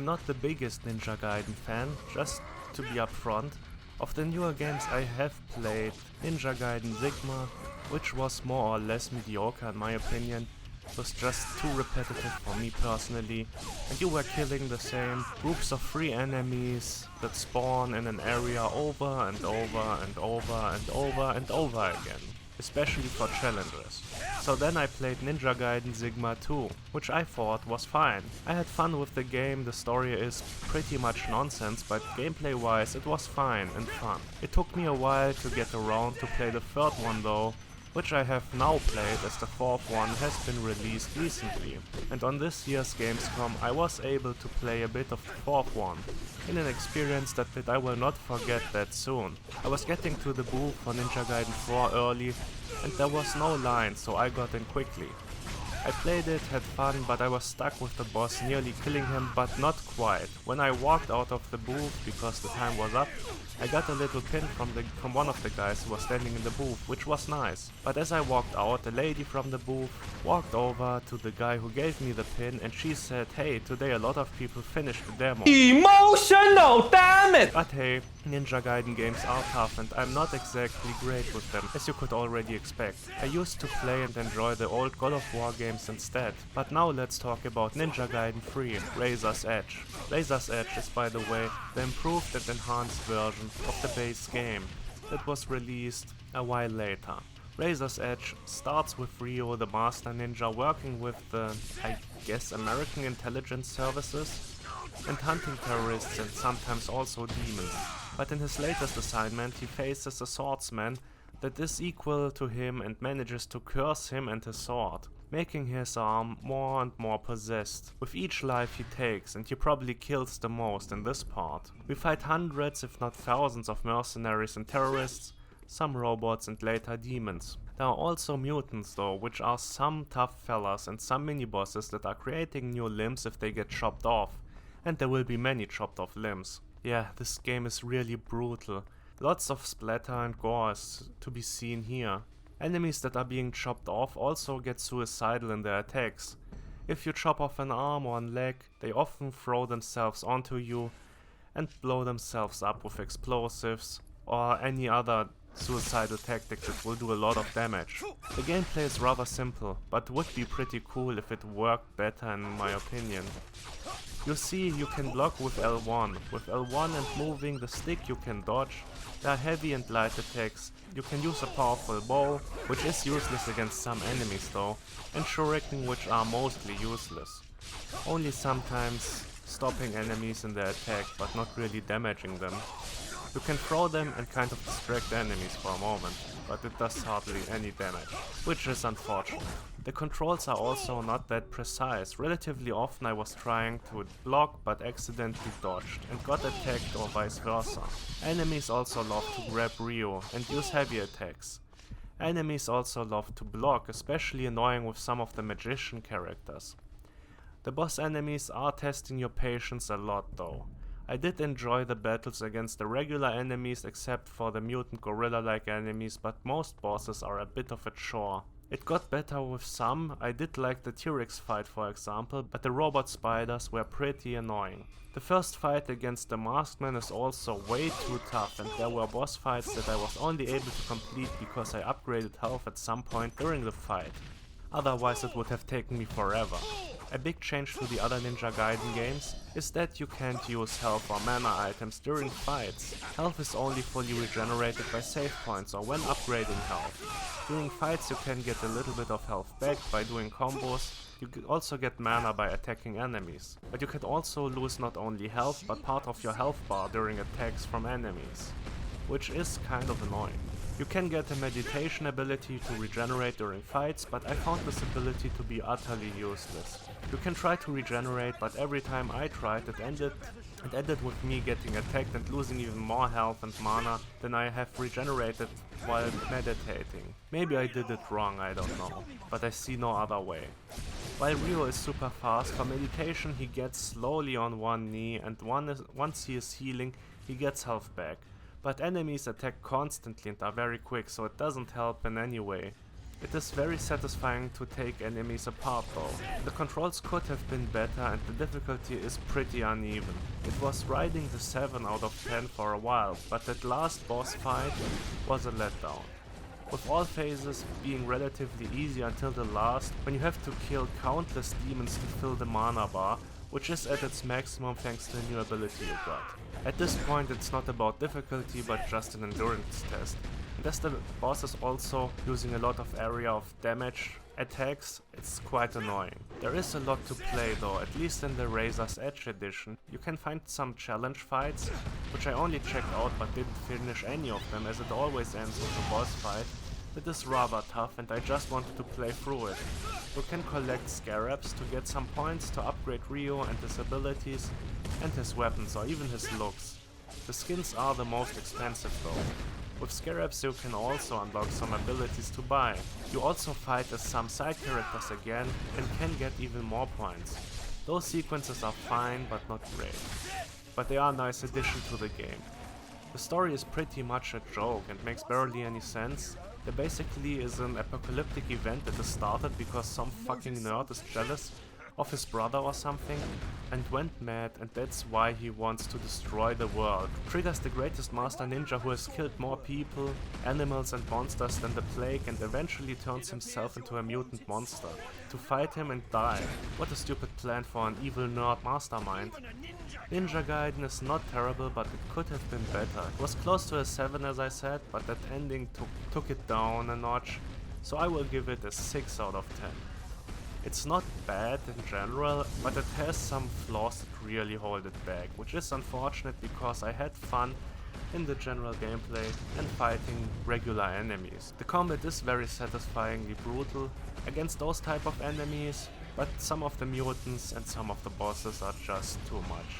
I'm not the biggest Ninja Gaiden fan, just to be upfront. Of the newer games I have played, Ninja Gaiden Sigma, which was more or less mediocre in my opinion, was just too repetitive for me personally, and you were killing the same groups of 3 enemies that spawn in an area over and over and over and over and over again, especially for challenges. So then I played Ninja Gaiden Sigma 2, which I thought was fine. I had fun with the game, the story is pretty much nonsense, but gameplay wise it was fine and fun. It took me a while to get around to play the third one though, which I have now played as the fourth one has been released recently. And on this year's Gamescom I was able to play a bit of the fourth one, in an experience that I will not forget that soon. I was getting to the booth for Ninja Gaiden 4 early, and there was no line, so I got in quickly. I played it, had fun, but I was stuck with the boss, nearly killing him, but not quite. When I walked out of the booth, because the time was up, I got a little pin from one of the guys who was standing in the booth, which was nice. But as I walked out, a lady from the booth walked over to the guy who gave me the pin, and she said, "Hey, today a lot of people finished the demo." Emotional, damn it! But hey, Ninja Gaiden games are tough and I'm not exactly great with them, as you could already expect. I used to play and enjoy the old God of War games instead. But now let's talk about Ninja Gaiden 3, Razor's Edge. Razor's Edge is, by the way, the improved and enhanced version of the base game that was released a while later. Razor's Edge starts with Ryo, the Master Ninja, working with the, I guess, American intelligence services and hunting terrorists and sometimes also demons. But in his latest assignment he faces a swordsman that is equal to him and manages to curse him and his sword, making his arm more and more possessed with each life he takes, and he probably kills the most in this part. We fight hundreds if not thousands of mercenaries and terrorists, some robots and later demons. There are also mutants though, which are some tough fellas, and some mini-bosses that are creating new limbs if they get chopped off. And there will be many chopped off limbs. Yeah, this game is really brutal. Lots of splatter and gore is to be seen here. Enemies that are being chopped off also get suicidal in their attacks. If you chop off an arm or a leg, they often throw themselves onto you and blow themselves up with explosives or any other suicidal tactic that will do a lot of damage. The gameplay is rather simple, but would be pretty cool if it worked better in my opinion. You see, you can block with L1. With L1 and moving the stick you can dodge. There are heavy and light attacks. You can use a powerful bow, which is useless against some enemies though, and shuriken, which are mostly useless. Only sometimes stopping enemies in their attack, but not really damaging them. You can throw them and kind of distract enemies for a moment, but it does hardly any damage, which is unfortunate. The controls are also not that precise. Relatively often I was trying to block but accidentally dodged and got attacked or vice versa. Enemies also love to grab Ryo and use heavy attacks. Enemies also love to block, especially annoying with some of the magician characters. The boss enemies are testing your patience a lot though. I did enjoy the battles against the regular enemies except for the mutant gorilla-like enemies, but most bosses are a bit of a chore. It got better with some. I did like the T-Rex fight for example, but the robot spiders were pretty annoying. The first fight against the Masked Man is also way too tough, and there were boss fights that I was only able to complete because I upgraded health at some point during the fight. Otherwise it would have taken me forever. A big change to the other Ninja Gaiden games is that you can't use health or mana items during fights. Health is only fully regenerated by save points or when upgrading health. During fights you can get a little bit of health back by doing combos. You can also get mana by attacking enemies. But you can also lose not only health but part of your health bar during attacks from enemies, which is kind of annoying. You can get a meditation ability to regenerate during fights, but I found this ability to be utterly useless. You can try to regenerate, but every time I tried it ended with me getting attacked and losing even more health and mana than I have regenerated while meditating. Maybe I did it wrong, I don't know, but I see no other way. While Ryo is super fast, for meditation he gets slowly on one knee, and once he is healing he gets health back. But enemies attack constantly and are very quick, so it doesn't help in any way. It is very satisfying to take enemies apart though. The controls could have been better and the difficulty is pretty uneven. It was riding the 7 out of 10 for a while, but that last boss fight was a letdown. With all phases being relatively easy until the last, when you have to kill countless demons to fill the mana bar, which is at its maximum thanks to the new ability you got. At this point it's not about difficulty but just an endurance test. And as the boss is also using a lot of area of damage attacks, it's quite annoying. There is a lot to play though, at least in the Razor's Edge edition. You can find some challenge fights, which I only checked out but didn't finish any of them as it always ends with a boss fight. It is rather tough and I just wanted to play through it. You can collect scarabs to get some points to upgrade Ryo and his abilities and his weapons or even his looks. The skins are the most expensive though. With scarabs you can also unlock some abilities to buy. You also fight as some side characters again and can get even more points. Those sequences are fine but not great. But they are a nice addition to the game. The story is pretty much a joke and makes barely any sense. There basically is an apocalyptic event that is started because some fucking nerd is jealous of his brother or something and went mad, and that's why he wants to destroy the world. Triggers the greatest master ninja who has killed more people, animals and monsters than the plague and eventually turns himself into a mutant monster to fight him and die. What a stupid plan for an evil nerd mastermind. Ninja Gaiden is not terrible but it could have been better. It was close to a 7 as I said, but that ending took it down a notch, so I will give it a 6 out of 10. It's not bad in general, but it has some flaws that really hold it back, which is unfortunate because I had fun in the general gameplay and fighting regular enemies. The combat is very satisfyingly brutal against those type of enemies, but some of the mutants and some of the bosses are just too much.